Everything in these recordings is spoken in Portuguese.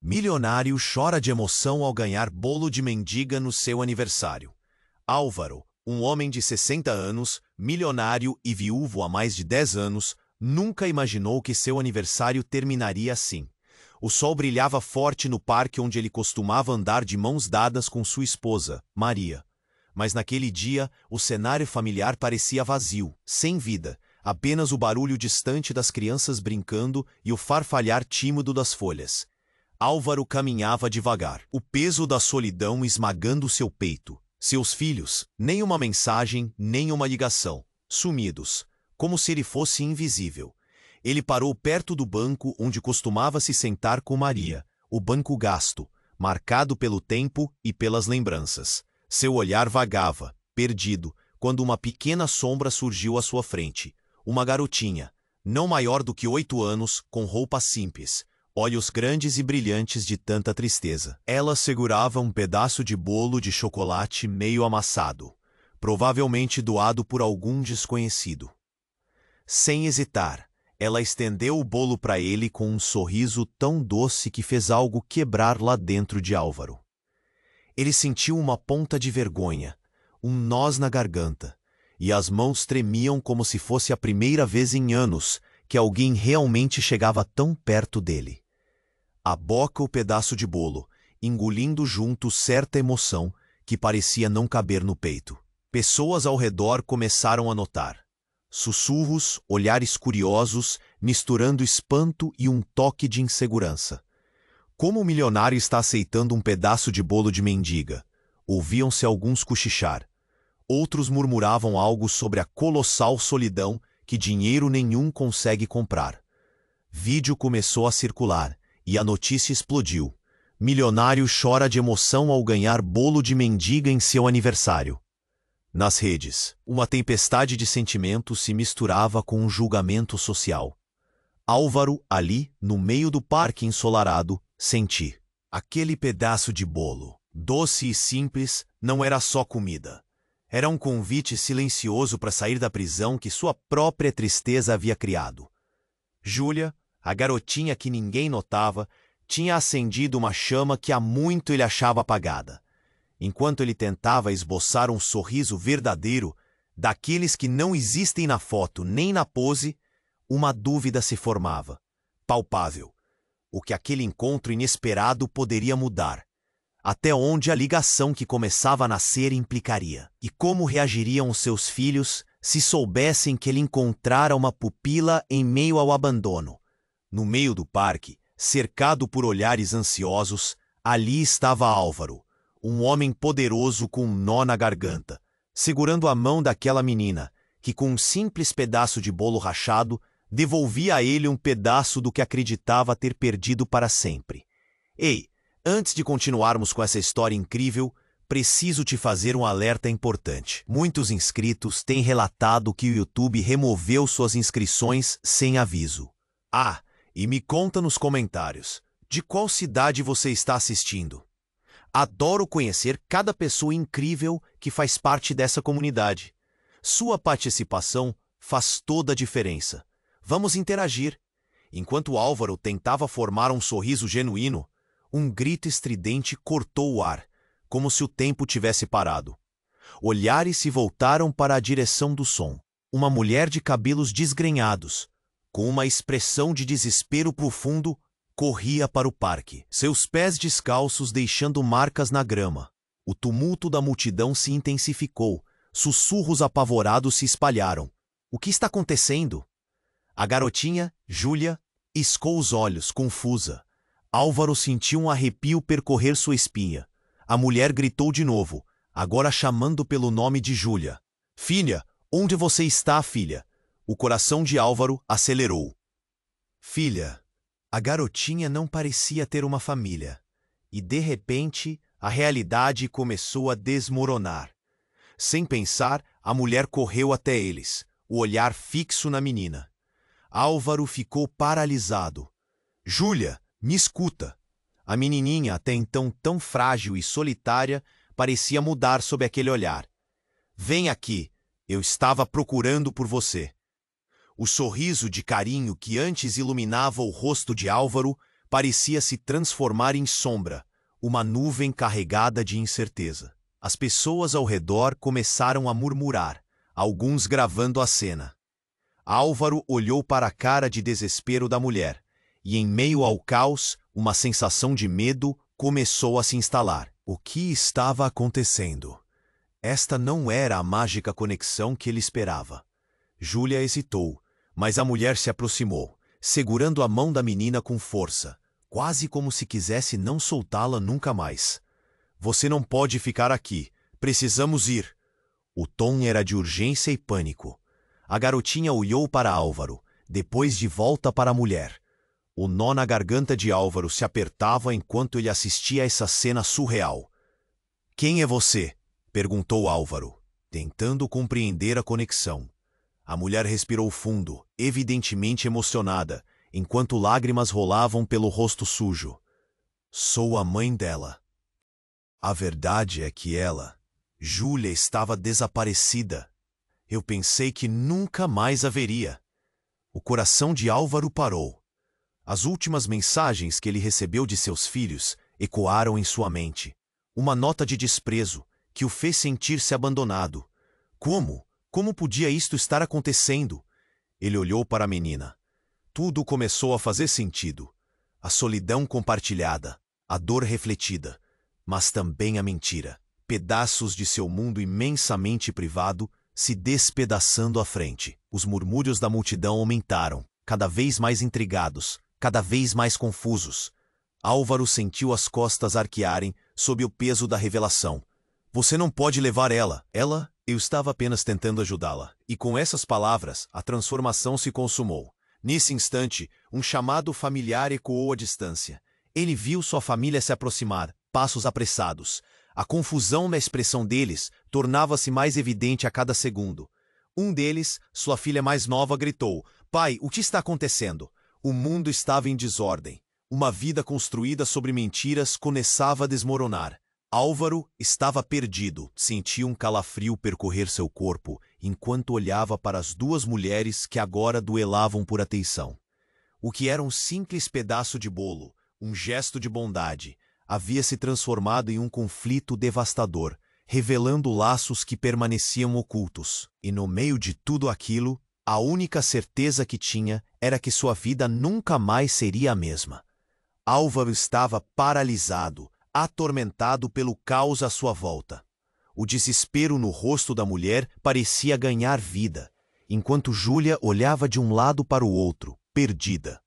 Milionário chora de emoção ao ganhar bolo de mendiga no seu aniversário. Álvaro, um homem de 60 anos, milionário e viúvo há mais de 10 anos, nunca imaginou que seu aniversário terminaria assim. O sol brilhava forte no parque onde ele costumava andar de mãos dadas com sua esposa, Maria. Mas naquele dia, o cenário familiar parecia vazio, sem vida, apenas o barulho distante das crianças brincando e o farfalhar tímido das folhas. Álvaro caminhava devagar, o peso da solidão esmagando seu peito. Seus filhos, nem uma mensagem, nem uma ligação, sumidos, como se ele fosse invisível. Ele parou perto do banco onde costumava se sentar com Maria, o banco gasto, marcado pelo tempo e pelas lembranças. Seu olhar vagava, perdido, quando uma pequena sombra surgiu à sua frente. Uma garotinha, não maior do que 8 anos, com roupa simples, olhos grandes e brilhantes de tanta tristeza. Ela segurava um pedaço de bolo de chocolate meio amassado, provavelmente doado por algum desconhecido. Sem hesitar, ela estendeu o bolo para ele com um sorriso tão doce que fez algo quebrar lá dentro de Álvaro. Ele sentiu uma ponta de vergonha, um nós na garganta, e as mãos tremiam como se fosse a primeira vez em anos que alguém realmente chegava tão perto dele. A boca o pedaço de bolo, engolindo junto certa emoção que parecia não caber no peito. Pessoas ao redor começaram a notar. Sussurros, olhares curiosos, misturando espanto e um toque de insegurança. Como o milionário está aceitando um pedaço de bolo de mendiga? Ouviam-se alguns cochichar. Outros murmuravam algo sobre a colossal solidão que dinheiro nenhum consegue comprar. Vídeo começou a circular e a notícia explodiu. Milionário chora de emoção ao ganhar bolo de mendiga em seu aniversário. Nas redes, uma tempestade de sentimentos se misturava com um julgamento social. Álvaro, ali, no meio do parque ensolarado, sentia. Aquele pedaço de bolo, doce e simples, não era só comida. Era um convite silencioso para sair da prisão que sua própria tristeza havia criado. Júlia, a garotinha que ninguém notava, tinha acendido uma chama que há muito ele achava apagada. Enquanto ele tentava esboçar um sorriso verdadeiro, daqueles que não existem na foto nem na pose, uma dúvida se formava, palpável. O que aquele encontro inesperado poderia mudar? Até onde a ligação que começava a nascer implicaria? E como reagiriam os seus filhos se soubessem que ele encontrara uma pupila em meio ao abandono? No meio do parque, cercado por olhares ansiosos, ali estava Álvaro, um homem poderoso com um nó na garganta, segurando a mão daquela menina, que com um simples pedaço de bolo rachado, devolvia a ele um pedaço do que acreditava ter perdido para sempre. Ei, antes de continuarmos com essa história incrível, preciso te fazer um alerta importante. Muitos inscritos têm relatado que o YouTube removeu suas inscrições sem aviso. E me conta nos comentários, de qual cidade você está assistindo? Adoro conhecer cada pessoa incrível que faz parte dessa comunidade. Sua participação faz toda a diferença. Vamos interagir. Enquanto Álvaro tentava formar um sorriso genuíno, um grito estridente cortou o ar, como se o tempo tivesse parado. Olhares se voltaram para a direção do som. Uma mulher de cabelos desgrenhados, com uma expressão de desespero profundo, corria para o parque, seus pés descalços deixando marcas na grama. O tumulto da multidão se intensificou, sussurros apavorados se espalharam. O que está acontecendo? A garotinha, Júlia, iscou os olhos, confusa. Álvaro sentiu um arrepio percorrer sua espinha. A mulher gritou de novo, agora chamando pelo nome de Júlia. Filha, onde você está, filha? O coração de Álvaro acelerou. Filha. A garotinha não parecia ter uma família. E, de repente, a realidade começou a desmoronar. Sem pensar, a mulher correu até eles, o olhar fixo na menina. Álvaro ficou paralisado. Júlia, me escuta. A menininha, até então tão frágil e solitária, parecia mudar sob aquele olhar. Vem aqui, eu estava procurando por você. O sorriso de carinho que antes iluminava o rosto de Álvaro parecia se transformar em sombra, uma nuvem carregada de incerteza. As pessoas ao redor começaram a murmurar, alguns gravando a cena. Álvaro olhou para a cara de desespero da mulher, e em meio ao caos, uma sensação de medo começou a se instalar. O que estava acontecendo? Esta não era a mágica conexão que ele esperava. Júlia hesitou, mas a mulher se aproximou, segurando a mão da menina com força, quase como se quisesse não soltá-la nunca mais. Você não pode ficar aqui. Precisamos ir. O tom era de urgência e pânico. A garotinha olhou para Álvaro, depois de volta para a mulher. O nó na garganta de Álvaro se apertava enquanto ele assistia a essa cena surreal. Quem é você? Perguntou Álvaro, tentando compreender a conexão. A mulher respirou fundo, evidentemente emocionada, enquanto lágrimas rolavam pelo rosto sujo. Sou a mãe dela. A verdade é que ela, Júlia, estava desaparecida. Eu pensei que nunca mais a veria. O coração de Álvaro parou. As últimas mensagens que ele recebeu de seus filhos ecoaram em sua mente. Uma nota de desprezo que o fez sentir-se abandonado. Como? Como podia isto estar acontecendo? Ele olhou para a menina. Tudo começou a fazer sentido. A solidão compartilhada, a dor refletida, mas também a mentira. Pedaços de seu mundo imensamente privado se despedaçando à frente. Os murmúrios da multidão aumentaram, cada vez mais intrigados, cada vez mais confusos. Álvaro sentiu as costas arquearem sob o peso da revelação. Você não pode levar ela. Ela? Eu estava apenas tentando ajudá-la. E com essas palavras, a transformação se consumou. Nesse instante, um chamado familiar ecoou à distância. Ele viu sua família se aproximar, passos apressados. A confusão na expressão deles tornava-se mais evidente a cada segundo. Um deles, sua filha mais nova, gritou: Pai, o que está acontecendo? O mundo estava em desordem. Uma vida construída sobre mentiras começava a desmoronar. Álvaro estava perdido, sentia um calafrio percorrer seu corpo, enquanto olhava para as duas mulheres que agora duelavam por atenção. O que era um simples pedaço de bolo, um gesto de bondade, havia se transformado em um conflito devastador, revelando laços que permaneciam ocultos. E no meio de tudo aquilo, a única certeza que tinha era que sua vida nunca mais seria a mesma. Álvaro estava paralisado, atormentado pelo caos à sua volta. O desespero no rosto da mulher parecia ganhar vida, enquanto Júlia olhava de um lado para o outro, perdida.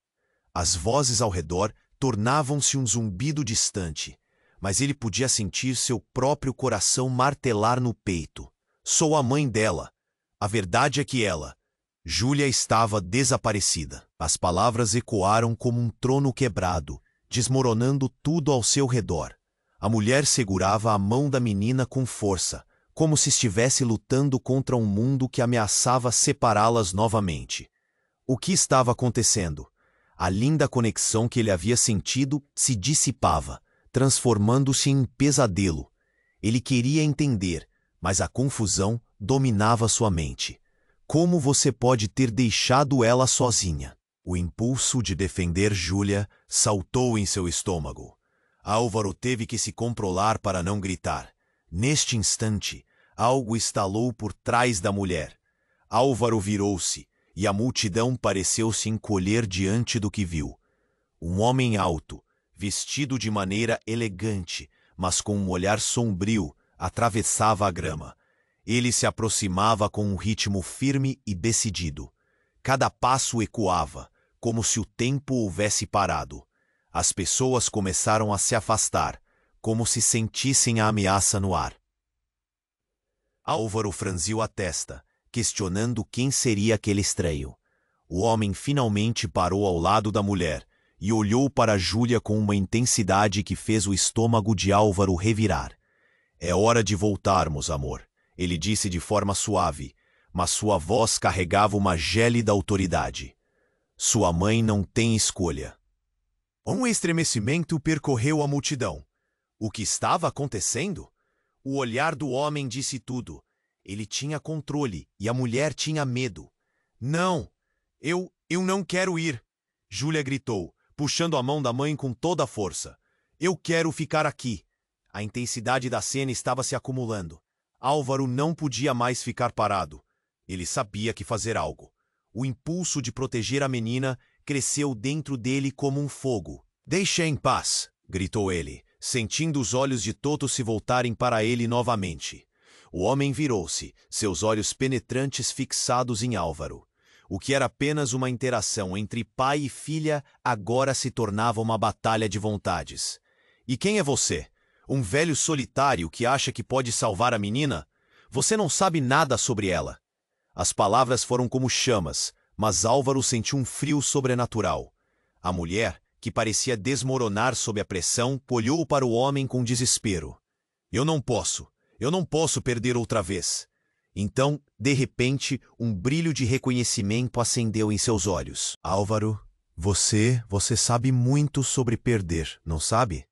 As vozes ao redor tornavam-se um zumbido distante, mas ele podia sentir seu próprio coração martelar no peito. Sou a mãe dela. A verdade é que ela, Júlia, estava desaparecida. As palavras ecoaram como um trono quebrado, desmoronando tudo ao seu redor. A mulher segurava a mão da menina com força, como se estivesse lutando contra um mundo que ameaçava separá-las novamente. O que estava acontecendo? A linda conexão que ele havia sentido se dissipava, transformando-se em pesadelo. Ele queria entender, mas a confusão dominava sua mente. Como você pode ter deixado ela sozinha? O impulso de defender Júlia saltou em seu estômago. Álvaro teve que se controlar para não gritar. Neste instante, algo estalou por trás da mulher. Álvaro virou-se, e a multidão pareceu se encolher diante do que viu. Um homem alto, vestido de maneira elegante, mas com um olhar sombrio, atravessava a grama. Ele se aproximava com um ritmo firme e decidido. Cada passo ecoava, como se o tempo houvesse parado. As pessoas começaram a se afastar, como se sentissem a ameaça no ar. Álvaro franziu a testa, questionando quem seria aquele estranho. O homem finalmente parou ao lado da mulher e olhou para Júlia com uma intensidade que fez o estômago de Álvaro revirar. É hora de voltarmos, amor, ele disse de forma suave, mas sua voz carregava uma gélida autoridade. Sua mãe não tem escolha. Um estremecimento percorreu a multidão. O que estava acontecendo? O olhar do homem disse tudo. Ele tinha controle e a mulher tinha medo. Não, eu não quero ir, Júlia gritou, puxando a mão da mãe com toda a força. Eu quero ficar aqui. A intensidade da cena estava se acumulando. Álvaro não podia mais ficar parado. Ele sabia que fazer algo. O impulso de proteger a menina cresceu dentro dele como um fogo. Deixe em paz, gritou ele, sentindo os olhos de Toto se voltarem para ele novamente. O homem virou-se, seus olhos penetrantes fixados em Álvaro. O que era apenas uma interação entre pai e filha agora se tornava uma batalha de vontades. E quem é você? Um velho solitário que acha que pode salvar a menina? Você não sabe nada sobre ela. As palavras foram como chamas, mas Álvaro sentiu um frio sobrenatural. A mulher, que parecia desmoronar sob a pressão, olhou para o homem com desespero. Eu não posso perder outra vez. Então, de repente, um brilho de reconhecimento acendeu em seus olhos. Álvaro, você sabe muito sobre perder, não sabe?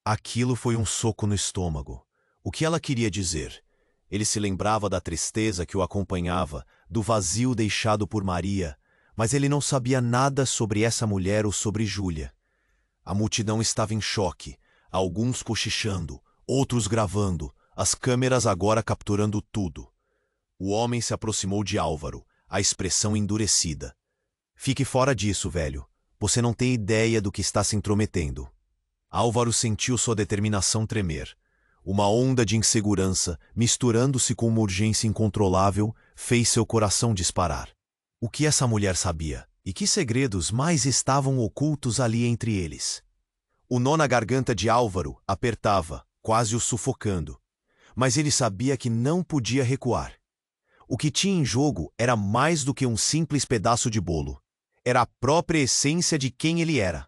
Aquilo foi um soco no estômago. O que ela queria dizer? Ele se lembrava da tristeza que o acompanhava, do vazio deixado por Maria, mas ele não sabia nada sobre essa mulher ou sobre Júlia. A multidão estava em choque, alguns cochichando, outros gravando, as câmeras agora capturando tudo. O homem se aproximou de Álvaro, a expressão endurecida. Fique fora disso, velho. Você não tem ideia do que está se intrometendo. Álvaro sentiu sua determinação tremer. Uma onda de insegurança, misturando-se com uma urgência incontrolável, fez seu coração disparar. O que essa mulher sabia? E que segredos mais estavam ocultos ali entre eles? O nó na garganta de Álvaro apertava, quase o sufocando. Mas ele sabia que não podia recuar. O que tinha em jogo era mais do que um simples pedaço de bolo. Era a própria essência de quem ele era.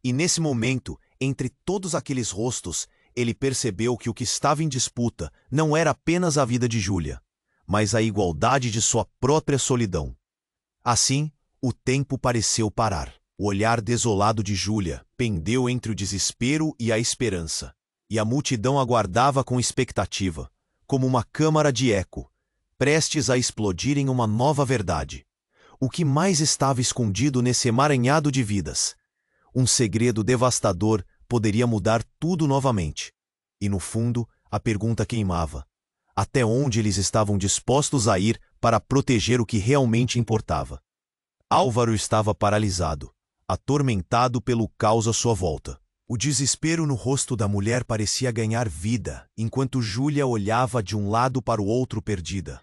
E nesse momento, entre todos aqueles rostos, ele percebeu que o que estava em disputa não era apenas a vida de Júlia, mas a igualdade de sua própria solidão. Assim, o tempo pareceu parar. O olhar desolado de Júlia pendeu entre o desespero e a esperança, e a multidão aguardava com expectativa, como uma câmara de eco, prestes a explodir em uma nova verdade. O que mais estava escondido nesse emaranhado de vidas? Um segredo devastador poderia mudar tudo novamente. E no fundo, a pergunta queimava. Até onde eles estavam dispostos a ir para proteger o que realmente importava? Álvaro estava paralisado, atormentado pelo caos à sua volta. O desespero no rosto da mulher parecia ganhar vida, enquanto Júlia olhava de um lado para o outro perdida.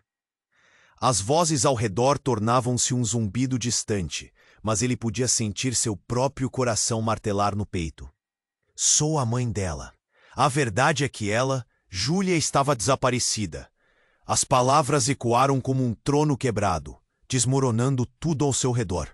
As vozes ao redor tornavam-se um zumbido distante, mas ele podia sentir seu próprio coração martelar no peito. Sou a mãe dela. A verdade é que ela, Júlia, estava desaparecida. As palavras ecoaram como um trono quebrado, desmoronando tudo ao seu redor.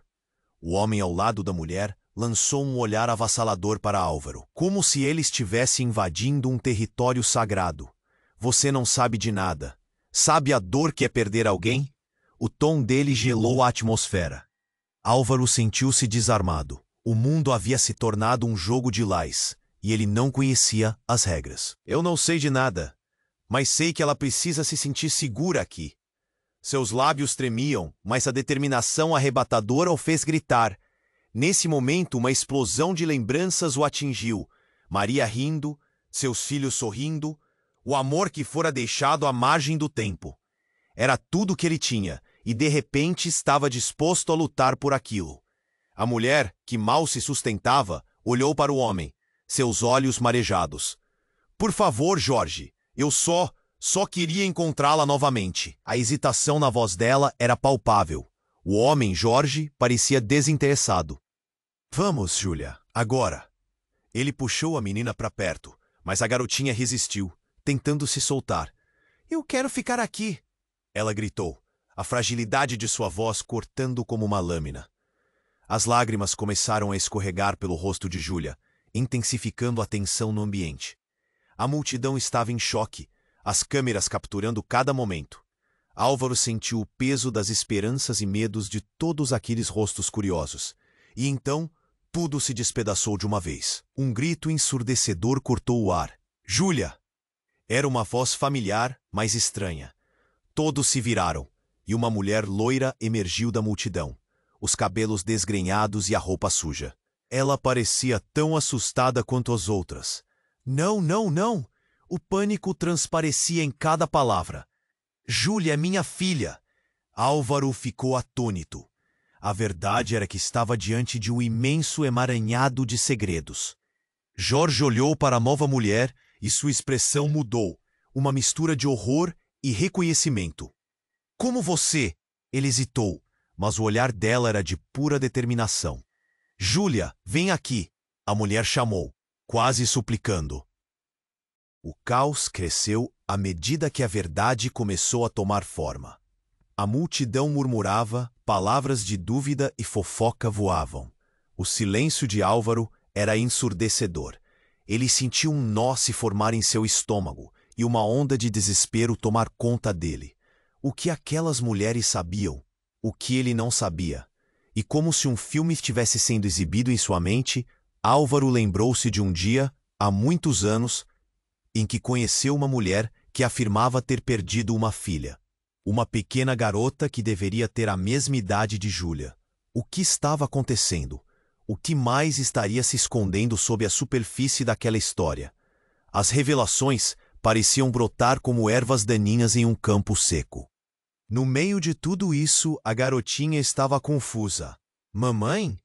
O homem ao lado da mulher lançou um olhar avassalador para Álvaro, como se ele estivesse invadindo um território sagrado. Você não sabe de nada. Sabe a dor que é perder alguém? O tom dele gelou a atmosfera. Álvaro sentiu-se desarmado. O mundo havia se tornado um jogo de lais, e ele não conhecia as regras. Eu não sei de nada, mas sei que ela precisa se sentir segura aqui. Seus lábios tremiam, mas a determinação arrebatadora o fez gritar. Nesse momento, uma explosão de lembranças o atingiu. Maria rindo, seus filhos sorrindo, o amor que fora deixado à margem do tempo. Era tudo o que ele tinha, e de repente estava disposto a lutar por aquilo. A mulher, que mal se sustentava, olhou para o homem, seus olhos marejados. Por favor, Jorge, eu só queria encontrá-la novamente. A hesitação na voz dela era palpável. O homem, Jorge, parecia desinteressado. Vamos, Júlia, agora. Ele puxou a menina para perto, mas a garotinha resistiu, tentando se soltar. Eu quero ficar aqui, ela gritou, a fragilidade de sua voz cortando como uma lâmina. As lágrimas começaram a escorregar pelo rosto de Júlia, intensificando a tensão no ambiente. A multidão estava em choque, as câmeras capturando cada momento. Álvaro sentiu o peso das esperanças e medos de todos aqueles rostos curiosos. E então, tudo se despedaçou de uma vez. Um grito ensurdecedor cortou o ar. Júlia! Era uma voz familiar, mas estranha. Todos se viraram, e uma mulher loira emergiu da multidão, os cabelos desgrenhados e a roupa suja. Ela parecia tão assustada quanto as outras. Não, não, não! O pânico transparecia em cada palavra. Júlia é minha filha! Álvaro ficou atônito. A verdade era que estava diante de um imenso emaranhado de segredos. Jorge olhou para a nova mulher e sua expressão mudou, uma mistura de horror e reconhecimento. Como você? Ele hesitou, mas o olhar dela era de pura determinação. Júlia, vem aqui! A mulher chamou, quase suplicando. O caos cresceu à medida que a verdade começou a tomar forma. A multidão murmurava, palavras de dúvida e fofoca voavam. O silêncio de Álvaro era ensurdecedor. Ele sentiu um nó se formar em seu estômago e uma onda de desespero tomar conta dele. O que aquelas mulheres sabiam? O que ele não sabia? E como se um filme estivesse sendo exibido em sua mente, Álvaro lembrou-se de um dia, há muitos anos, em que conheceu uma mulher que afirmava ter perdido uma filha. Uma pequena garota que deveria ter a mesma idade de Júlia. O que estava acontecendo? O que mais estaria se escondendo sob a superfície daquela história? As revelações pareciam brotar como ervas daninhas em um campo seco. No meio de tudo isso, a garotinha estava confusa. Mamãe?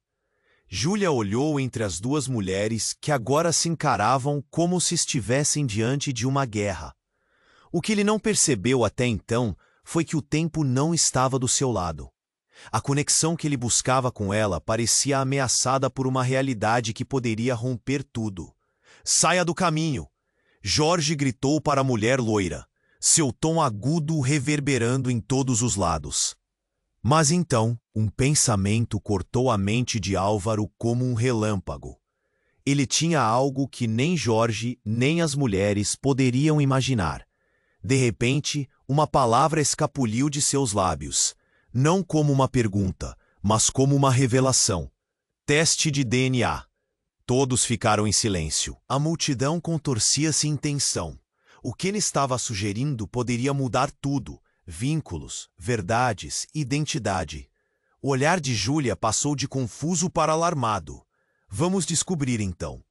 Júlia olhou entre as duas mulheres que agora se encaravam como se estivessem diante de uma guerra. O que ele não percebeu até então foi que o tempo não estava do seu lado. A conexão que ele buscava com ela parecia ameaçada por uma realidade que poderia romper tudo. Saia do caminho! Jorge gritou para a mulher loira, seu tom agudo reverberando em todos os lados. Mas então, um pensamento cortou a mente de Álvaro como um relâmpago. Ele tinha algo que nem Jorge nem as mulheres poderiam imaginar. De repente, uma palavra escapuliu de seus lábios, não como uma pergunta, mas como uma revelação. Teste de DNA. Todos ficaram em silêncio. A multidão contorcia-se em tensão. O que ele estava sugerindo poderia mudar tudo: vínculos, verdades, identidade. O olhar de Júlia passou de confuso para alarmado. Vamos descobrir então.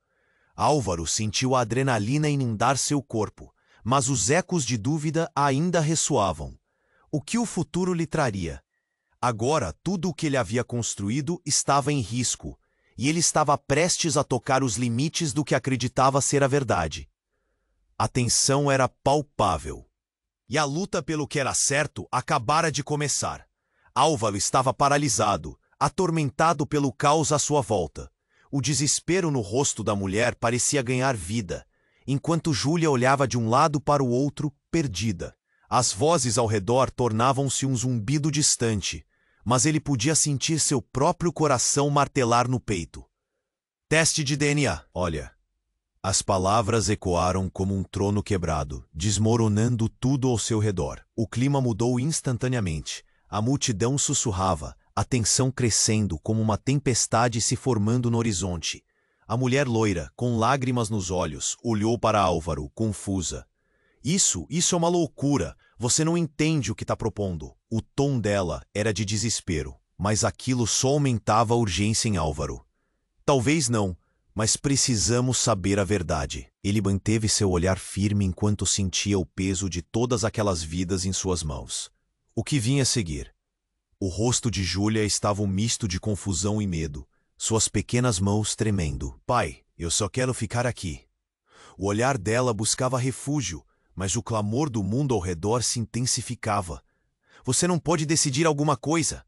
Álvaro sentiu a adrenalina inundar seu corpo, mas os ecos de dúvida ainda ressoavam. O que o futuro lhe traria? Agora tudo o que ele havia construído estava em risco, e ele estava prestes a tocar os limites do que acreditava ser a verdade. A tensão era palpável. E a luta pelo que era certo acabara de começar. Álvaro estava paralisado, atormentado pelo caos à sua volta. O desespero no rosto da mulher parecia ganhar vida, enquanto Júlia olhava de um lado para o outro, perdida. As vozes ao redor tornavam-se um zumbido distante, mas ele podia sentir seu próprio coração martelar no peito. Teste de DNA. Olha. As palavras ecoaram como um trono quebrado, desmoronando tudo ao seu redor. O clima mudou instantaneamente. A multidão sussurrava, a tensão crescendo como uma tempestade se formando no horizonte. A mulher loira, com lágrimas nos olhos, olhou para Álvaro, confusa. Isso é uma loucura. Você não entende o que está propondo. O tom dela era de desespero, mas aquilo só aumentava a urgência em Álvaro. Talvez não, mas precisamos saber a verdade. Ele manteve seu olhar firme enquanto sentia o peso de todas aquelas vidas em suas mãos. O que vinha a seguir? O rosto de Júlia estava um misto de confusão e medo, suas pequenas mãos tremendo. Pai, eu só quero ficar aqui. O olhar dela buscava refúgio, mas o clamor do mundo ao redor se intensificava. Você não pode decidir alguma coisa.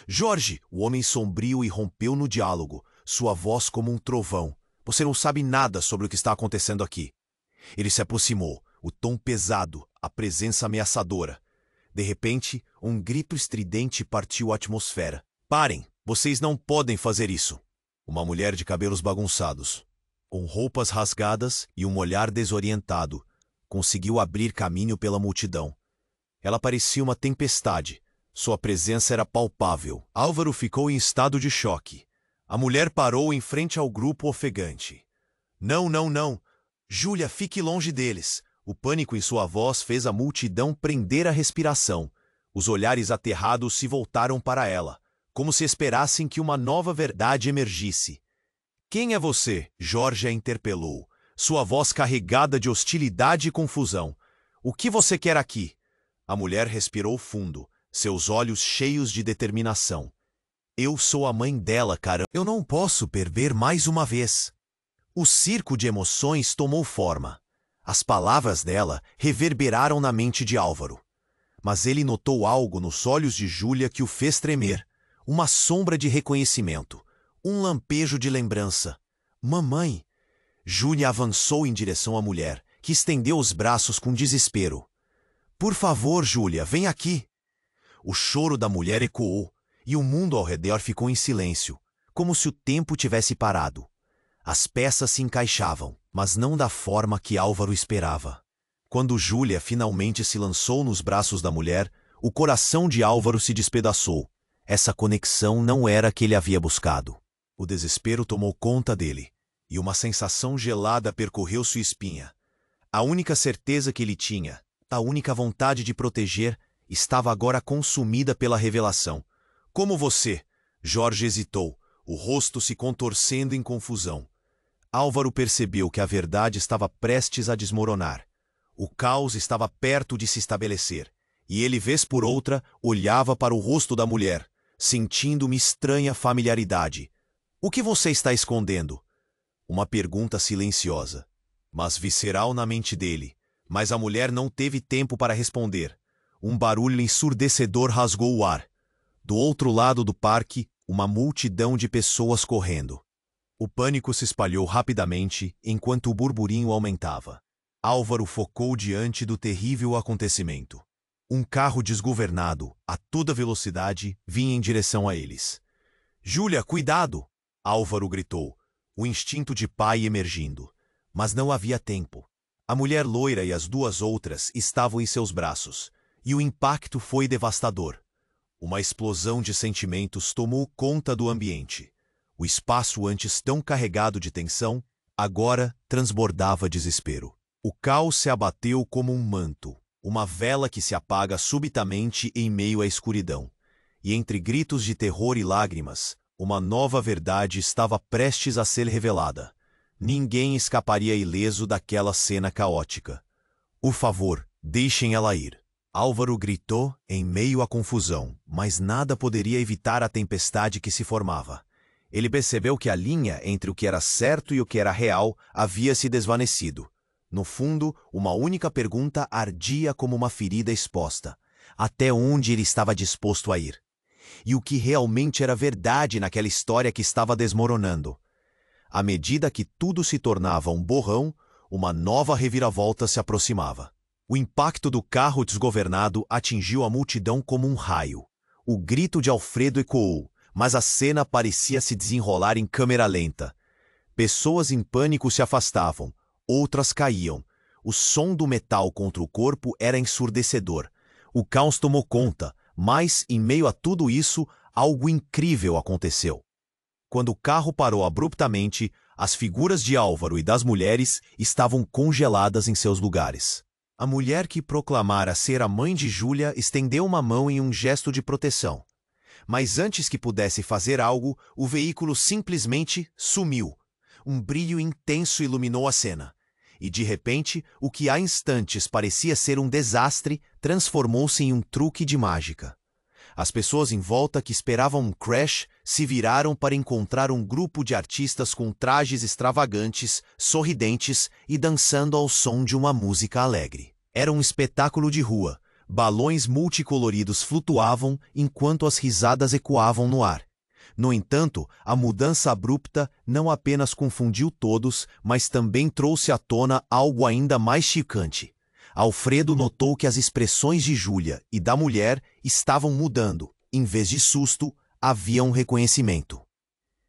Jorge, o homem sombrio irrompeu no diálogo, sua voz como um trovão. Você não sabe nada sobre o que está acontecendo aqui. Ele se aproximou, o tom pesado, a presença ameaçadora. De repente, um grito estridente partiu a atmosfera. Parem! Vocês não podem fazer isso. Uma mulher de cabelos bagunçados, com roupas rasgadas e um olhar desorientado, conseguiu abrir caminho pela multidão. Ela parecia uma tempestade. Sua presença era palpável. Álvaro ficou em estado de choque. A mulher parou em frente ao grupo ofegante. Não, não, não. Júlia, fique longe deles. O pânico em sua voz fez a multidão prender a respiração. Os olhares aterrados se voltaram para ela, como se esperassem que uma nova verdade emergisse. Quem é você? Jorge a interpelou, sua voz carregada de hostilidade e confusão. O que você quer aqui? A mulher respirou fundo, seus olhos cheios de determinação. Eu sou a mãe dela, cara. Eu não posso perder mais uma vez. O circo de emoções tomou forma. As palavras dela reverberaram na mente de Álvaro. Mas ele notou algo nos olhos de Júlia que o fez tremer. Uma sombra de reconhecimento. Um lampejo de lembrança. Mamãe! Júlia avançou em direção à mulher, que estendeu os braços com desespero. Por favor, Júlia, vem aqui! O choro da mulher ecoou, e o mundo ao redor ficou em silêncio, como se o tempo tivesse parado. As peças se encaixavam, mas não da forma que Álvaro esperava. Quando Júlia finalmente se lançou nos braços da mulher, o coração de Álvaro se despedaçou. Essa conexão não era a que ele havia buscado. O desespero tomou conta dele, e uma sensação gelada percorreu sua espinha. A única certeza que ele tinha, a única vontade de proteger, estava agora consumida pela revelação. Como você? Jorge hesitou, o rosto se contorcendo em confusão. Álvaro percebeu que a verdade estava prestes a desmoronar. O caos estava perto de se estabelecer, e ele, vez por outra, olhava para o rosto da mulher, sentindo uma estranha familiaridade. O que você está escondendo? Uma pergunta silenciosa, mas visceral na mente dele. Mas a mulher não teve tempo para responder. Um barulho ensurdecedor rasgou o ar. Do outro lado do parque, uma multidão de pessoas correndo. O pânico se espalhou rapidamente enquanto o burburinho aumentava. Álvaro focou diante do terrível acontecimento. Um carro desgovernado, a toda velocidade, vinha em direção a eles. Júlia, cuidado! Álvaro gritou, o instinto de pai emergindo. Mas não havia tempo. A mulher loira e as duas outras estavam em seus braços, e o impacto foi devastador. Uma explosão de sentimentos tomou conta do ambiente. O espaço antes tão carregado de tensão, agora transbordava desespero. O caos se abateu como um manto, uma vela que se apaga subitamente em meio à escuridão. E entre gritos de terror e lágrimas, uma nova verdade estava prestes a ser revelada. Ninguém escaparia ileso daquela cena caótica. Por favor, deixem ela ir. Álvaro gritou em meio à confusão, mas nada poderia evitar a tempestade que se formava. Ele percebeu que a linha entre o que era certo e o que era real havia se desvanecido. No fundo, uma única pergunta ardia como uma ferida exposta. Até onde ele estava disposto a ir? E o que realmente era verdade naquela história que estava desmoronando? À medida que tudo se tornava um borrão, uma nova reviravolta se aproximava. O impacto do carro desgovernado atingiu a multidão como um raio. O grito de Alfredo ecoou, mas a cena parecia se desenrolar em câmera lenta. Pessoas em pânico se afastavam, outras caíam. O som do metal contra o corpo era ensurdecedor. O caos tomou conta, mas, em meio a tudo isso, algo incrível aconteceu. Quando o carro parou abruptamente, as figuras de Álvaro e das mulheres estavam congeladas em seus lugares. A mulher que proclamara ser a mãe de Júlia estendeu uma mão em um gesto de proteção. Mas antes que pudesse fazer algo, o veículo simplesmente sumiu. Um brilho intenso iluminou a cena. E de repente, o que há instantes parecia ser um desastre, transformou-se em um truque de mágica. As pessoas em volta que esperavam um crash se viraram para encontrar um grupo de artistas com trajes extravagantes, sorridentes e dançando ao som de uma música alegre. Era um espetáculo de rua. Balões multicoloridos flutuavam enquanto as risadas ecoavam no ar. No entanto, a mudança abrupta não apenas confundiu todos, mas também trouxe à tona algo ainda mais chocante. Alfredo notou que as expressões de Júlia e da mulher estavam mudando. Em vez de susto, havia um reconhecimento.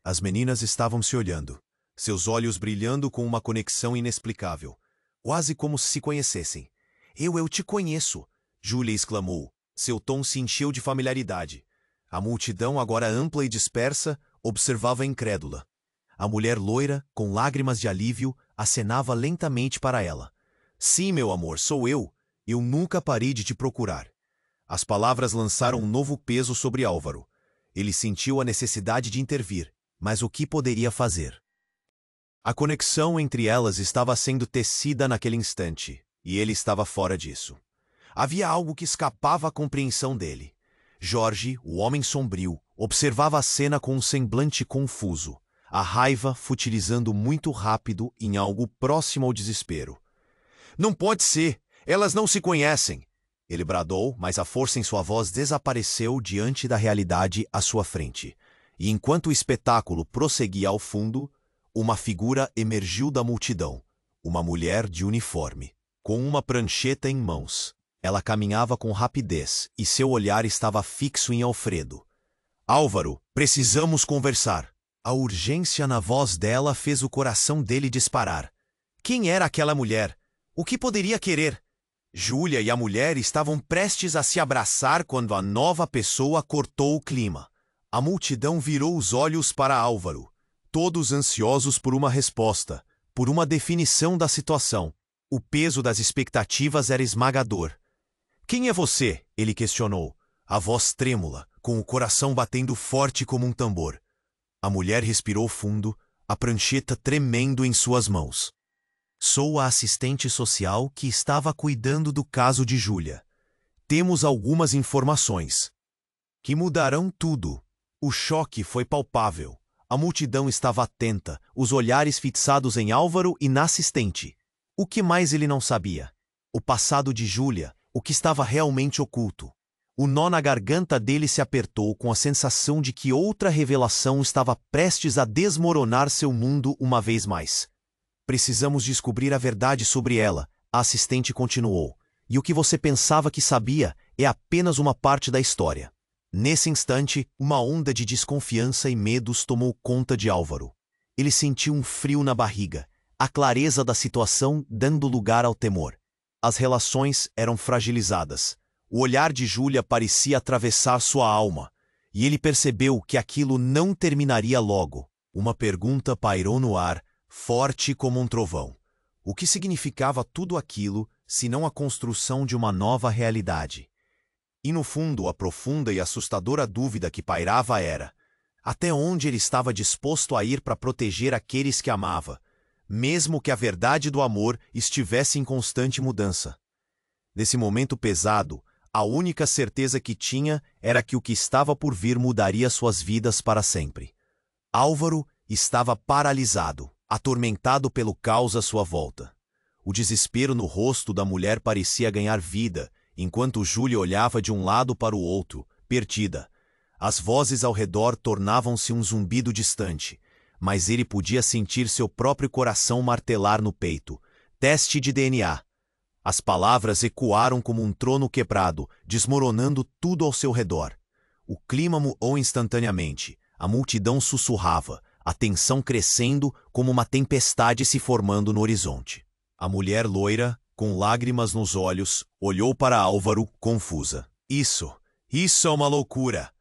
As meninas estavam se olhando, seus olhos brilhando com uma conexão inexplicável, quase como se conhecessem. Eu te conheço, Júlia exclamou. Seu tom se encheu de familiaridade. A multidão, agora ampla e dispersa, observava incrédula. A mulher loira, com lágrimas de alívio, acenava lentamente para ela. Sim, meu amor, sou eu. Eu nunca parei de te procurar. As palavras lançaram um novo peso sobre Álvaro. Ele sentiu a necessidade de intervir, mas o que poderia fazer? A conexão entre elas estava sendo tecida naquele instante, e ele estava fora disso. Havia algo que escapava à compreensão dele. Jorge, o homem sombrio, observava a cena com um semblante confuso, a raiva futilizando muito rápido em algo próximo ao desespero. Não pode ser! Elas não se conhecem! Ele bradou, mas a força em sua voz desapareceu diante da realidade à sua frente. E enquanto o espetáculo prosseguia ao fundo, uma figura emergiu da multidão, uma mulher de uniforme, com uma prancheta em mãos. Ela caminhava com rapidez e seu olhar estava fixo em Alfredo. Álvaro, precisamos conversar. A urgência na voz dela fez o coração dele disparar. Quem era aquela mulher? O que poderia querer? Júlia e a mulher estavam prestes a se abraçar quando a nova pessoa cortou o clima. A multidão virou os olhos para Álvaro, todos ansiosos por uma resposta, por uma definição da situação. O peso das expectativas era esmagador. Quem é você? Ele questionou, a voz trêmula, com o coração batendo forte como um tambor. A mulher respirou fundo, a prancheta tremendo em suas mãos. Sou a assistente social que estava cuidando do caso de Júlia. Temos algumas informações que mudarão tudo. O choque foi palpável. A multidão estava atenta, os olhares fixados em Álvaro e na assistente. O que mais ele não sabia? O passado de Júlia, o que estava realmente oculto. O nó na garganta dele se apertou com a sensação de que outra revelação estava prestes a desmoronar seu mundo uma vez mais. Precisamos descobrir a verdade sobre ela, a assistente continuou. E o que você pensava que sabia é apenas uma parte da história. Nesse instante, uma onda de desconfiança e medos tomou conta de Álvaro. Ele sentiu um frio na barriga, a clareza da situação dando lugar ao temor. As relações eram fragilizadas. O olhar de Júlia parecia atravessar sua alma, e ele percebeu que aquilo não terminaria logo. Uma pergunta pairou no ar, forte como um trovão. O que significava tudo aquilo, senão a construção de uma nova realidade? E no fundo, a profunda e assustadora dúvida que pairava era: até onde ele estava disposto a ir para proteger aqueles que amava, mesmo que a verdade do amor estivesse em constante mudança? Nesse momento pesado, a única certeza que tinha era que o que estava por vir mudaria suas vidas para sempre. Álvaro estava paralisado, atormentado pelo caos à sua volta. O desespero no rosto da mulher parecia ganhar vida, enquanto Júlia olhava de um lado para o outro, perdida. As vozes ao redor tornavam-se um zumbido distante, mas ele podia sentir seu próprio coração martelar no peito. Teste de DNA. As palavras ecoaram como um trono quebrado, desmoronando tudo ao seu redor. O clima mudou instantaneamente. A multidão sussurrava, a tensão crescendo como uma tempestade se formando no horizonte. A mulher loira, com lágrimas nos olhos, olhou para Álvaro, confusa. Isso é uma loucura.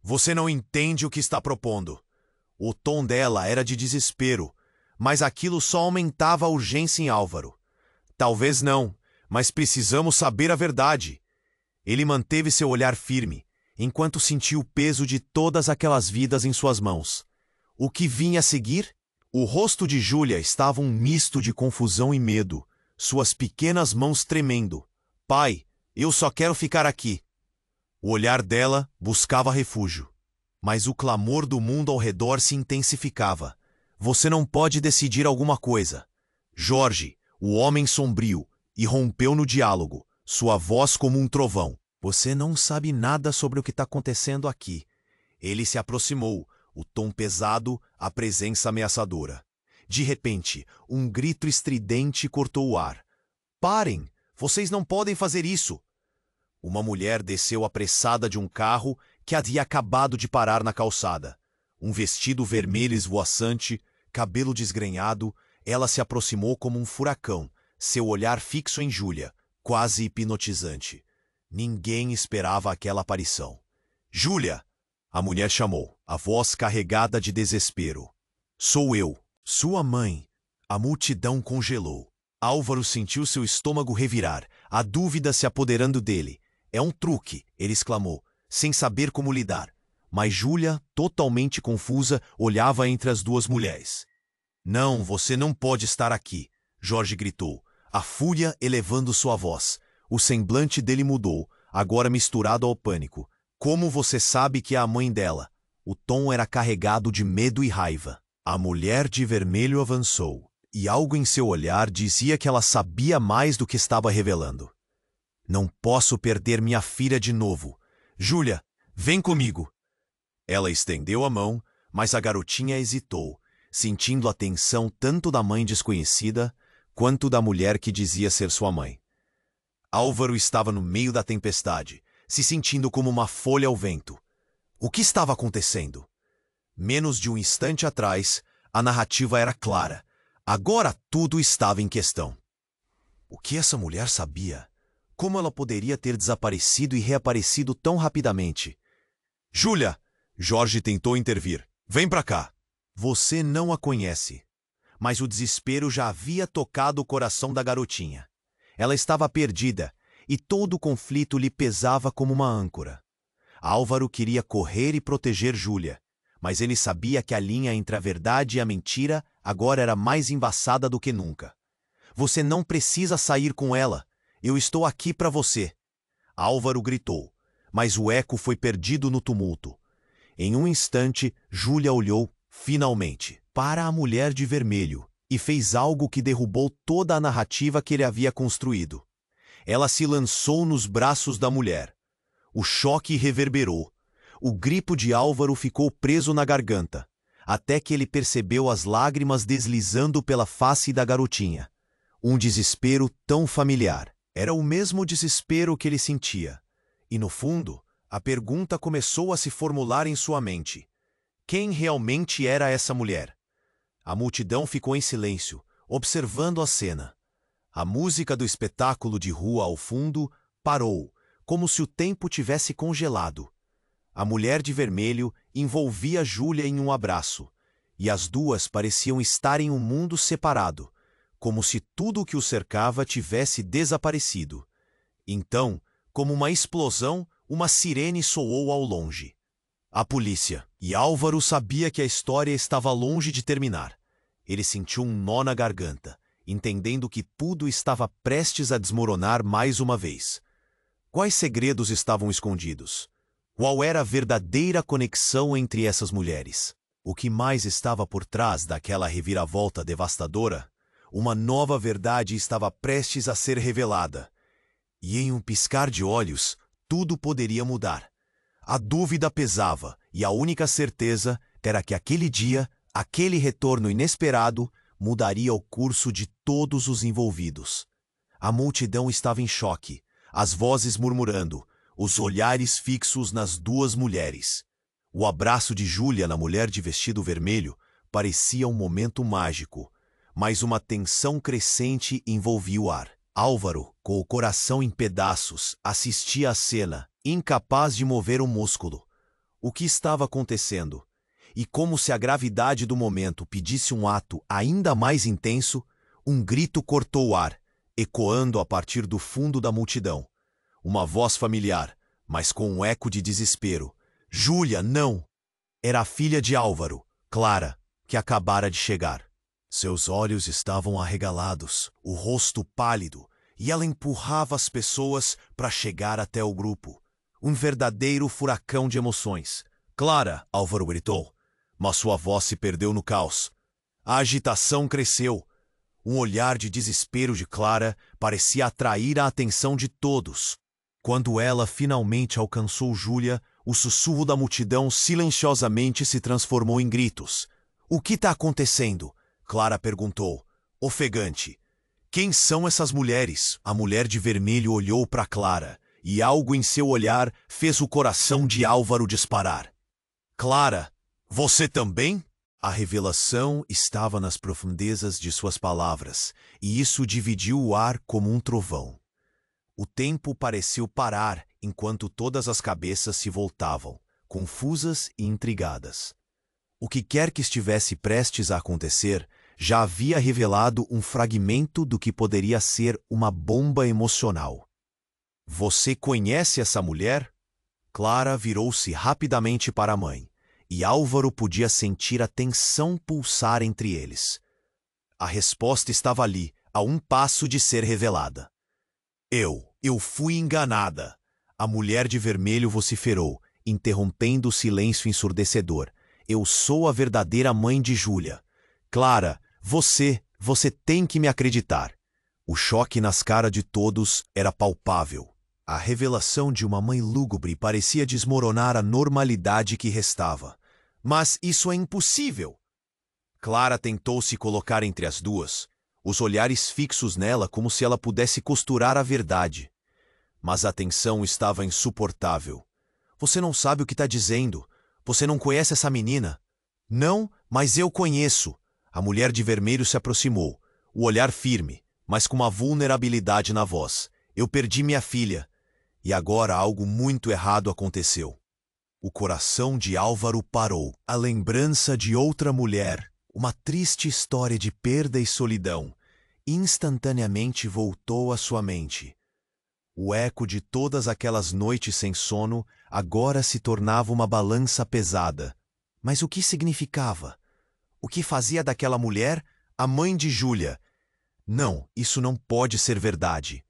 Você não entende o que está propondo. O tom dela era de desespero, mas aquilo só aumentava a urgência em Álvaro. Talvez não, mas precisamos saber a verdade. Ele manteve seu olhar firme, enquanto sentiu o peso de todas aquelas vidas em suas mãos. O que vinha a seguir? O rosto de Júlia estava um misto de confusão e medo, suas pequenas mãos tremendo. Pai, eu só quero ficar aqui. O olhar dela buscava refúgio, mas o clamor do mundo ao redor se intensificava. Você não pode decidir alguma coisa. Jorge, o homem sombrio, irrompeu no diálogo, sua voz como um trovão. Você não sabe nada sobre o que está acontecendo aqui. Ele se aproximou, o tom pesado, a presença ameaçadora. De repente, um grito estridente cortou o ar. Parem! Vocês não podem fazer isso! Uma mulher desceu apressada de um carro que havia acabado de parar na calçada. Um vestido vermelho esvoaçante, cabelo desgrenhado, ela se aproximou como um furacão, seu olhar fixo em Júlia, quase hipnotizante. Ninguém esperava aquela aparição. Júlia! A mulher chamou, a voz carregada de desespero. Sou eu, sua mãe. A multidão congelou. Álvaro sentiu seu estômago revirar, a dúvida se apoderando dele. É um truque, ele exclamou, sem saber como lidar. Mas Júlia, totalmente confusa, olhava entre as duas mulheres. Não, você não pode estar aqui, Jorge gritou, a fúria elevando sua voz. O semblante dele mudou, agora misturado ao pânico. Como você sabe que é a mãe dela? O tom era carregado de medo e raiva. A mulher de vermelho avançou, e algo em seu olhar dizia que ela sabia mais do que estava revelando. Não posso perder minha filha de novo. Júlia, vem comigo. Ela estendeu a mão, mas a garotinha hesitou, sentindo a tensão tanto da mãe desconhecida quanto da mulher que dizia ser sua mãe. Álvaro estava no meio da tempestade, se sentindo como uma folha ao vento. O que estava acontecendo? Menos de um instante atrás, a narrativa era clara. Agora tudo estava em questão. O que essa mulher sabia? Como ela poderia ter desaparecido e reaparecido tão rapidamente? Júlia! Jorge tentou intervir. Vem pra cá. Você não a conhece. Mas o desespero já havia tocado o coração da garotinha. Ela estava perdida, e todo o conflito lhe pesava como uma âncora. Álvaro queria correr e proteger Júlia, mas ele sabia que a linha entre a verdade e a mentira agora era mais embaçada do que nunca. Você não precisa sair com ela. Eu estou aqui para você. Álvaro gritou, mas o eco foi perdido no tumulto. Em um instante, Júlia olhou, finalmente, para a mulher de vermelho e fez algo que derrubou toda a narrativa que ele havia construído. Ela se lançou nos braços da mulher. O choque reverberou. O grito de Álvaro ficou preso na garganta, até que ele percebeu as lágrimas deslizando pela face da garotinha. Um desespero tão familiar. Era o mesmo desespero que ele sentia. E no fundo, a pergunta começou a se formular em sua mente. Quem realmente era essa mulher? A multidão ficou em silêncio, observando a cena. A música do espetáculo de rua ao fundo parou, como se o tempo tivesse congelado. A mulher de vermelho envolvia Júlia em um abraço, e as duas pareciam estar em um mundo separado, como se tudo o que o cercava tivesse desaparecido. Então, como uma explosão, uma sirene soou ao longe. A polícia. E Álvaro sabia que a história estava longe de terminar. Ele sentiu um nó na garganta, entendendo que tudo estava prestes a desmoronar mais uma vez. Quais segredos estavam escondidos? Qual era a verdadeira conexão entre essas mulheres? O que mais estava por trás daquela reviravolta devastadora? Uma nova verdade estava prestes a ser revelada. E em um piscar de olhos, tudo poderia mudar. A dúvida pesava, e a única certeza era que aquele dia, aquele retorno inesperado, mudaria o curso de todos os envolvidos. A multidão estava em choque, as vozes murmurando, os olhares fixos nas duas mulheres. O abraço de Júlia na mulher de vestido vermelho parecia um momento mágico, mas uma tensão crescente envolvia o ar. Álvaro, com o coração em pedaços, assistia à cena, incapaz de mover um músculo. O que estava acontecendo? E como se a gravidade do momento pedisse um ato ainda mais intenso, um grito cortou o ar, ecoando a partir do fundo da multidão. Uma voz familiar, mas com um eco de desespero. Júlia, não! Era a filha de Álvaro, Clara, que acabara de chegar. Seus olhos estavam arregalados, o rosto pálido, e ela empurrava as pessoas para chegar até o grupo. Um verdadeiro furacão de emoções. Clara, Álvaro gritou, mas sua voz se perdeu no caos. A agitação cresceu. Um olhar de desespero de Clara parecia atrair a atenção de todos. Quando ela finalmente alcançou Júlia, o sussurro da multidão silenciosamente se transformou em gritos. O que está acontecendo? Clara perguntou, ofegante. Quem são essas mulheres? A mulher de vermelho olhou para Clara, e algo em seu olhar fez o coração de Álvaro disparar. Clara, você também? A revelação estava nas profundezas de suas palavras, e isso dividiu o ar como um trovão. O tempo pareceu parar enquanto todas as cabeças se voltavam, confusas e intrigadas. O que quer que estivesse prestes a acontecer já havia revelado um fragmento do que poderia ser uma bomba emocional. Você conhece essa mulher? Clara virou-se rapidamente para a mãe, e Álvaro podia sentir a tensão pulsar entre eles. A resposta estava ali, a um passo de ser revelada. Eu fui enganada. A mulher de vermelho vociferou, interrompendo o silêncio ensurdecedor. Eu sou a verdadeira mãe de Júlia. Clara, você tem que me acreditar. O choque nas caras de todos era palpável. A revelação de uma mãe lúgubre parecia desmoronar a normalidade que restava. Mas isso é impossível! Clara tentou se colocar entre as duas, os olhares fixos nela como se ela pudesse costurar a verdade. Mas a tensão estava insuportável. Você não sabe o que está dizendo. Você não conhece essa menina. Não, mas eu conheço. A mulher de vermelho se aproximou, o olhar firme, mas com uma vulnerabilidade na voz. Eu perdi minha filha. E agora algo muito errado aconteceu. O coração de Álvaro parou. A lembrança de outra mulher, uma triste história de perda e solidão, instantaneamente voltou à sua mente. O eco de todas aquelas noites sem sono agora se tornava uma balança pesada. Mas o que significava? O que fazia daquela mulher a mãe de Júlia? Não, isso não pode ser verdade.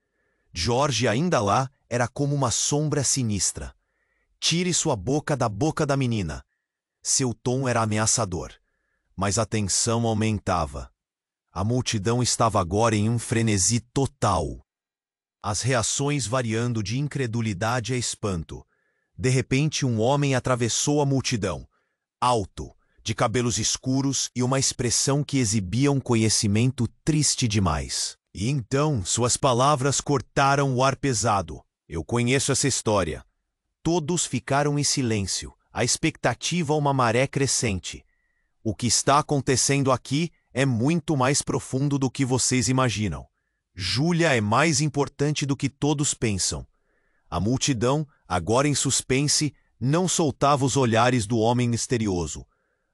Jorge, ainda lá, era como uma sombra sinistra. Tire sua boca da boca da menina. Seu tom era ameaçador. Mas a tensão aumentava. A multidão estava agora em um frenesi total. As reações variando de incredulidade a espanto. De repente, um homem atravessou a multidão. Alto, de cabelos escuros e uma expressão que exibia um conhecimento triste demais. E então suas palavras cortaram o ar pesado. Eu conheço essa história. Todos ficaram em silêncio, a expectativa a uma maré crescente. O que está acontecendo aqui é muito mais profundo do que vocês imaginam. Júlia é mais importante do que todos pensam. A multidão, agora em suspense, não soltava os olhares do homem misterioso.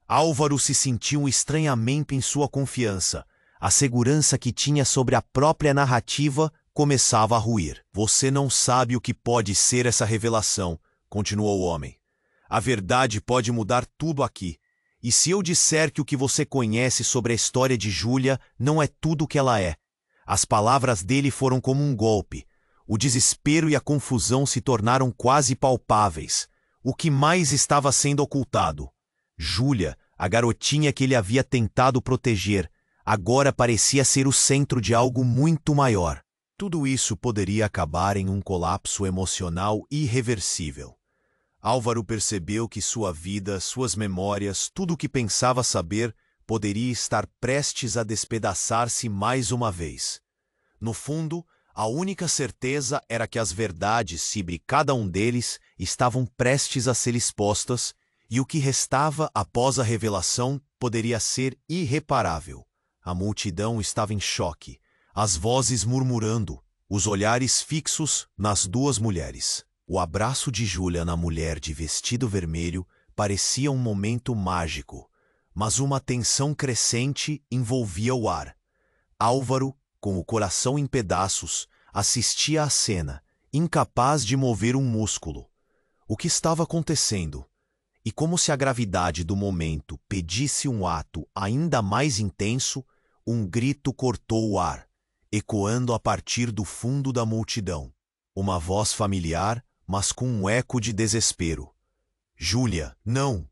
Álvaro se sentiu um estranhamento em sua confiança. A segurança que tinha sobre a própria narrativa começava a ruir. Você não sabe o que pode ser essa revelação, continuou o homem. A verdade pode mudar tudo aqui. E se eu disser que o que você conhece sobre a história de Júlia não é tudo o que ela é? As palavras dele foram como um golpe. O desespero e a confusão se tornaram quase palpáveis. O que mais estava sendo ocultado? Júlia, a garotinha que ele havia tentado proteger, agora parecia ser o centro de algo muito maior. Tudo isso poderia acabar em um colapso emocional irreversível. Álvaro percebeu que sua vida, suas memórias, tudo o que pensava saber, poderia estar prestes a despedaçar-se mais uma vez. No fundo, a única certeza era que as verdades sobre cada um deles estavam prestes a ser expostas, e o que restava após a revelação poderia ser irreparável. A multidão estava em choque, as vozes murmurando, os olhares fixos nas duas mulheres. O abraço de Júlia na mulher de vestido vermelho parecia um momento mágico, mas uma tensão crescente envolvia o ar. Álvaro, com o coração em pedaços, assistia à cena, incapaz de mover um músculo. O que estava acontecendo? E como se a gravidade do momento pedisse um ato ainda mais intenso, um grito cortou o ar, ecoando a partir do fundo da multidão. Uma voz familiar, mas com um eco de desespero. Júlia, não!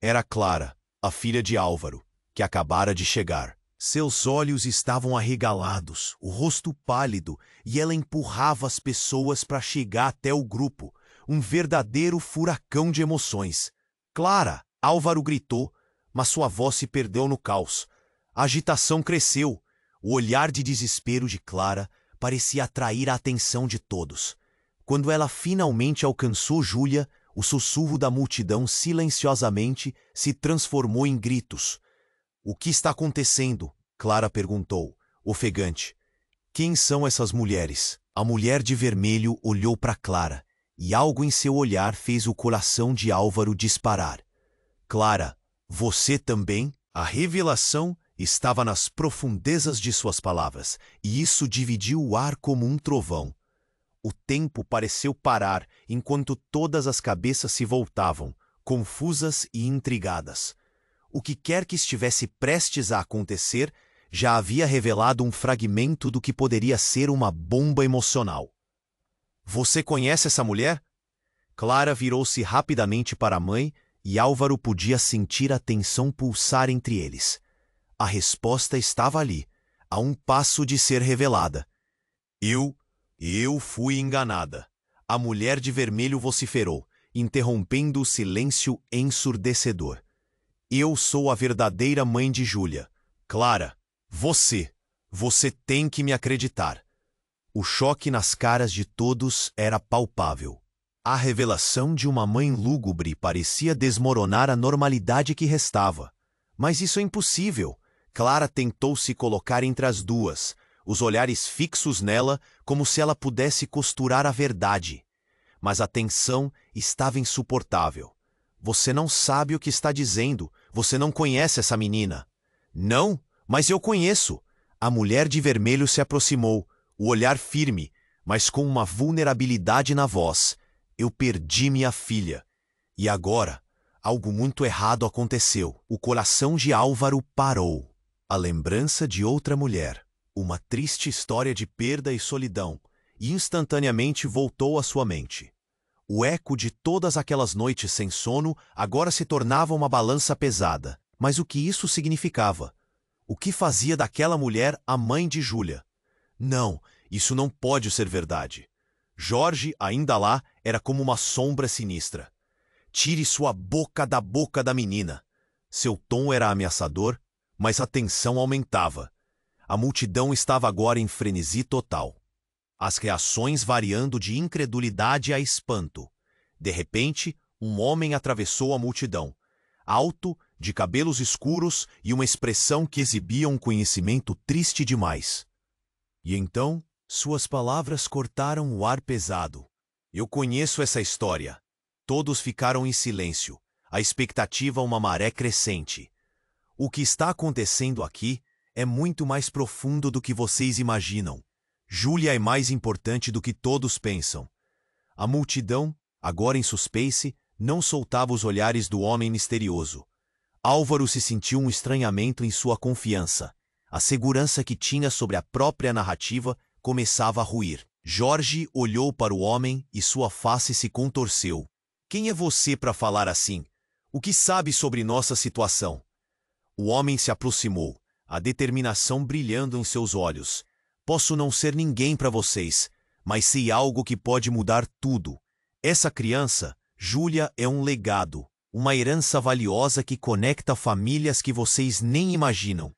Era Clara, a filha de Álvaro, que acabara de chegar. Seus olhos estavam arregalados, o rosto pálido, e ela empurrava as pessoas para chegar até o grupo, um verdadeiro furacão de emoções. Clara! Álvaro gritou, mas sua voz se perdeu no caos. A agitação cresceu. O olhar de desespero de Clara parecia atrair a atenção de todos. Quando ela finalmente alcançou Júlia, o sussurro da multidão silenciosamente se transformou em gritos. O que está acontecendo? Clara perguntou, ofegante. Quem são essas mulheres? A mulher de vermelho olhou para Clara, e algo em seu olhar fez o coração de Álvaro disparar. Clara, você também? A revelação estava nas profundezas de suas palavras, e isso dividiu o ar como um trovão. O tempo pareceu parar enquanto todas as cabeças se voltavam, confusas e intrigadas. O que quer que estivesse prestes a acontecer já havia revelado um fragmento do que poderia ser uma bomba emocional. Você conhece essa mulher? Clara virou-se rapidamente para a mãe e Álvaro podia sentir a tensão pulsar entre eles. A resposta estava ali, a um passo de ser revelada. Eu fui enganada. A mulher de vermelho vociferou, interrompendo o silêncio ensurdecedor. Eu sou a verdadeira mãe de Júlia. Clara, você tem que me acreditar. O choque nas caras de todos era palpável. A revelação de uma mãe lúgubre parecia desmoronar a normalidade que restava. Mas isso é impossível. Clara tentou se colocar entre as duas, os olhares fixos nela como se ela pudesse costurar a verdade. Mas a tensão estava insuportável. Você não sabe o que está dizendo. Você não conhece essa menina. Não, mas eu conheço. A mulher de vermelho se aproximou, o olhar firme, mas com uma vulnerabilidade na voz. Eu perdi minha filha. E agora, algo muito errado aconteceu. O coração de Álvaro parou. A lembrança de outra mulher, uma triste história de perda e solidão, instantaneamente voltou à sua mente. O eco de todas aquelas noites sem sono agora se tornava uma balança pesada. Mas o que isso significava? O que fazia daquela mulher a mãe de Júlia? Não, isso não pode ser verdade. Jorge, ainda lá, era como uma sombra sinistra. Tire sua boca da menina. Seu tom era ameaçador, mas a tensão aumentava. A multidão estava agora em frenesi total. As reações variando de incredulidade a espanto. De repente, um homem atravessou a multidão. Alto, de cabelos escuros e uma expressão que exibia um conhecimento triste demais. E então, suas palavras cortaram o ar pesado. Eu conheço essa história. Todos ficaram em silêncio, a expectativa uma maré crescente. O que está acontecendo aqui é muito mais profundo do que vocês imaginam. Júlia é mais importante do que todos pensam. A multidão, agora em suspense, não soltava os olhares do homem misterioso. Álvaro se sentiu um estranhamento em sua confiança. A segurança que tinha sobre a própria narrativa começava a ruir. Jorge olhou para o homem e sua face se contorceu. Quem é você para falar assim? O que sabe sobre nossa situação? O homem se aproximou, a determinação brilhando em seus olhos. Posso não ser ninguém para vocês, mas sei algo que pode mudar tudo. Essa criança, Júlia, é um legado, uma herança valiosa que conecta famílias que vocês nem imaginam.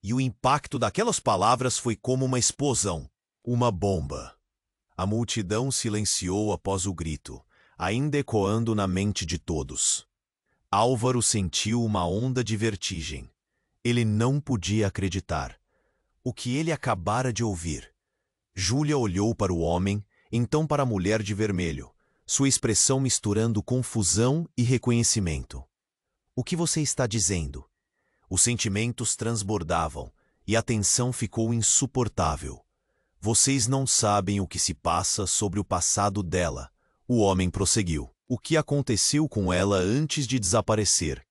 E o impacto daquelas palavras foi como uma explosão, uma bomba. A multidão silenciou após o grito, ainda ecoando na mente de todos. Álvaro sentiu uma onda de vertigem. Ele não podia acreditar. O que ele acabara de ouvir. Júlia olhou para o homem, então para a mulher de vermelho, sua expressão misturando confusão e reconhecimento. O que você está dizendo? Os sentimentos transbordavam e a tensão ficou insuportável. Vocês não sabem o que se passa sobre o passado dela. O homem prosseguiu. O que aconteceu com ela antes de desaparecer?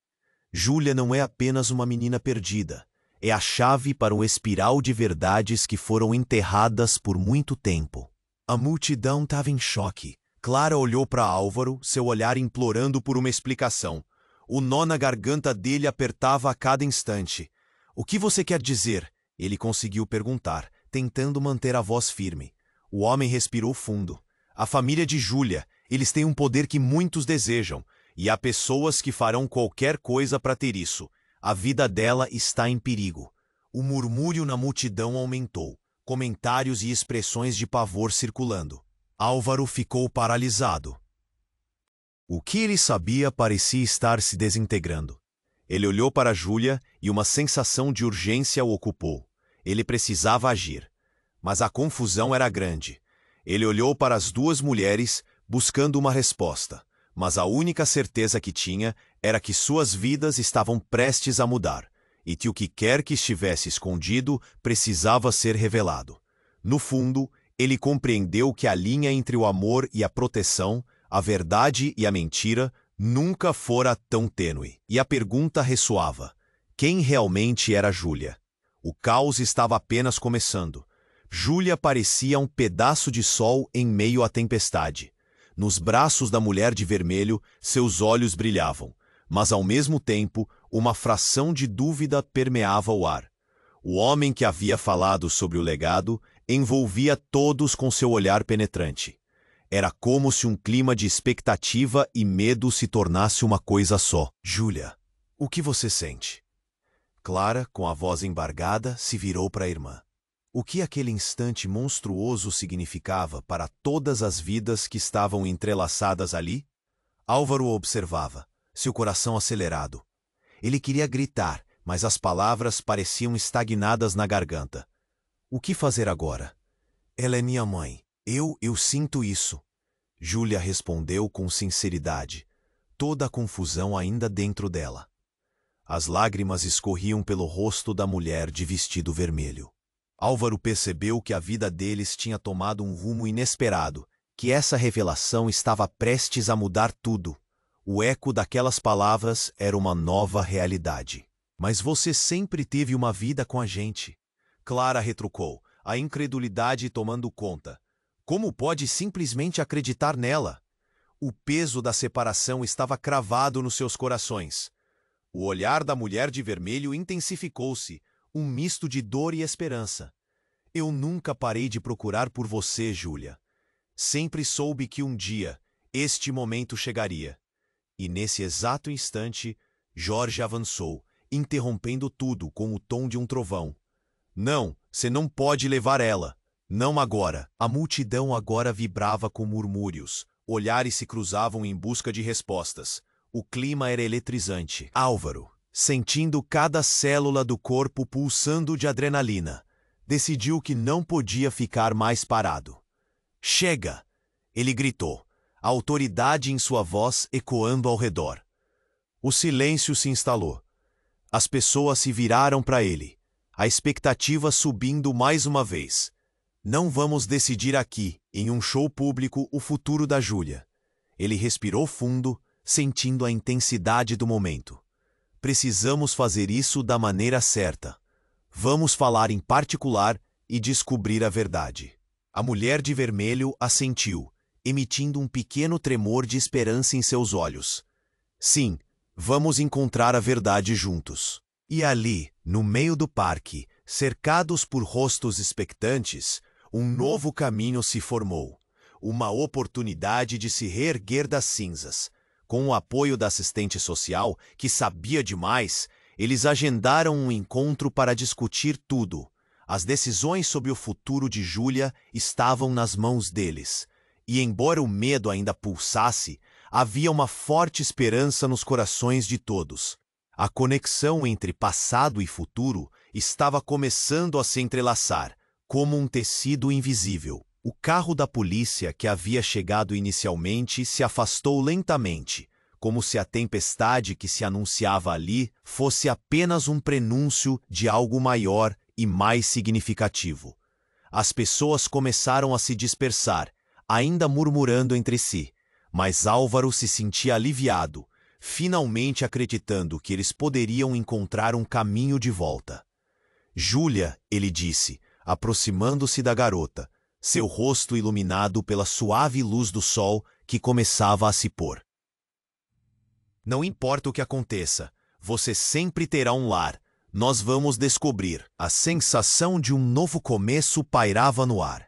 Júlia não é apenas uma menina perdida. É a chave para um espiral de verdades que foram enterradas por muito tempo. A multidão estava em choque. Clara olhou para Álvaro, seu olhar implorando por uma explicação. O nó na garganta dele apertava a cada instante. O que você quer dizer? Ele conseguiu perguntar, tentando manter a voz firme. O homem respirou fundo. A família de Júlia, eles têm um poder que muitos desejam, e há pessoas que farão qualquer coisa para ter isso. A vida dela está em perigo. O murmúrio na multidão aumentou, comentários e expressões de pavor circulando. Álvaro ficou paralisado. O que ele sabia parecia estar se desintegrando. Ele olhou para Júlia e uma sensação de urgência o ocupou. Ele precisava agir. Mas a confusão era grande. Ele olhou para as duas mulheres, buscando uma resposta. Mas a única certeza que tinha era que suas vidas estavam prestes a mudar, e que o que quer que estivesse escondido precisava ser revelado. No fundo, ele compreendeu que a linha entre o amor e a proteção, a verdade e a mentira, nunca fora tão tênue. E a pergunta ressoava: quem realmente era Júlia? O caos estava apenas começando. Júlia parecia um pedaço de sol em meio à tempestade. Nos braços da mulher de vermelho, seus olhos brilhavam, mas ao mesmo tempo, uma fração de dúvida permeava o ar. O homem que havia falado sobre o legado envolvia todos com seu olhar penetrante. Era como se um clima de expectativa e medo se tornasse uma coisa só. Júlia, o que você sente? Clara, com a voz embargada, se virou para a irmã. O que aquele instante monstruoso significava para todas as vidas que estavam entrelaçadas ali? Álvaro observava, seu coração acelerado. Ele queria gritar, mas as palavras pareciam estagnadas na garganta. O que fazer agora? Ela é minha mãe. Eu sinto isso. Júlia respondeu com sinceridade, toda a confusão ainda dentro dela. As lágrimas escorriam pelo rosto da mulher de vestido vermelho. Álvaro percebeu que a vida deles tinha tomado um rumo inesperado, que essa revelação estava prestes a mudar tudo. O eco daquelas palavras era uma nova realidade. Mas você sempre teve uma vida com a gente. Clara retrucou, a incredulidade tomando conta. Como pode simplesmente acreditar nela? O peso da separação estava cravado nos seus corações. O olhar da mulher de vermelho intensificou-se, um misto de dor e esperança. Eu nunca parei de procurar por você, Júlia. Sempre soube que um dia este momento chegaria. E nesse exato instante, Jorge avançou, interrompendo tudo com o tom de um trovão. Não, você não pode levar ela. Não agora. A multidão agora vibrava com murmúrios. Olhares se cruzavam em busca de respostas. O clima era eletrizante. Álvaro, sentindo cada célula do corpo pulsando de adrenalina, decidiu que não podia ficar mais parado. Chega! Ele gritou, a autoridade em sua voz ecoando ao redor. O silêncio se instalou. As pessoas se viraram para ele, a expectativa subindo mais uma vez. Não vamos decidir aqui, em um show público, o futuro da Júlia. Ele respirou fundo, sentindo a intensidade do momento. Precisamos fazer isso da maneira certa. Vamos falar em particular e descobrir a verdade. A mulher de vermelho assentiu, emitindo um pequeno tremor de esperança em seus olhos. Sim, vamos encontrar a verdade juntos. E ali, no meio do parque, cercados por rostos expectantes, um novo caminho se formou. Uma oportunidade de se reerguer das cinzas. Com o apoio da assistente social, que sabia demais, eles agendaram um encontro para discutir tudo. As decisões sobre o futuro de Júlia estavam nas mãos deles. E embora o medo ainda pulsasse, havia uma forte esperança nos corações de todos. A conexão entre passado e futuro estava começando a se entrelaçar, como um tecido invisível. O carro da polícia que havia chegado inicialmente se afastou lentamente, como se a tempestade que se anunciava ali fosse apenas um prenúncio de algo maior e mais significativo. As pessoas começaram a se dispersar, ainda murmurando entre si, mas Álvaro se sentia aliviado, finalmente acreditando que eles poderiam encontrar um caminho de volta. Júlia, ele disse, aproximando-se da garota, seu rosto iluminado pela suave luz do sol que começava a se pôr. Não importa o que aconteça, você sempre terá um lar. Nós vamos descobrir. A sensação de um novo começo pairava no ar.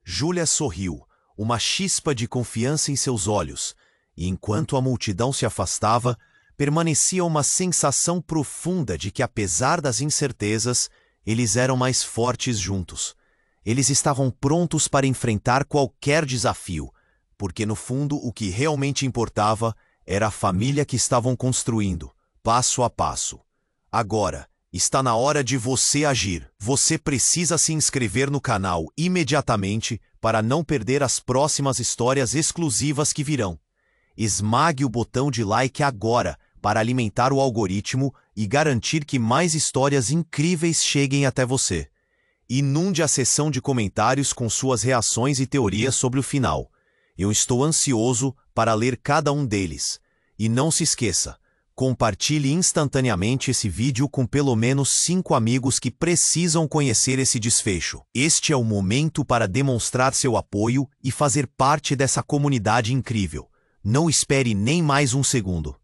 Júlia sorriu, uma chispa de confiança em seus olhos, e enquanto a multidão se afastava, permanecia uma sensação profunda de que, apesar das incertezas, eles eram mais fortes juntos. Eles estavam prontos para enfrentar qualquer desafio, porque no fundo o que realmente importava era a família que estavam construindo, passo a passo. Agora, está na hora de você agir. Você precisa se inscrever no canal imediatamente para não perder as próximas histórias exclusivas que virão. Esmague o botão de like agora para alimentar o algoritmo e garantir que mais histórias incríveis cheguem até você. Inunde a seção de comentários com suas reações e teorias sobre o final. Eu estou ansioso para ler cada um deles. E não se esqueça, Compartilhe instantaneamente esse vídeo com pelo menos 5 amigos que precisam conhecer esse desfecho. Este é o momento para demonstrar seu apoio e fazer parte dessa comunidade incrível. Não espere nem mais um segundo.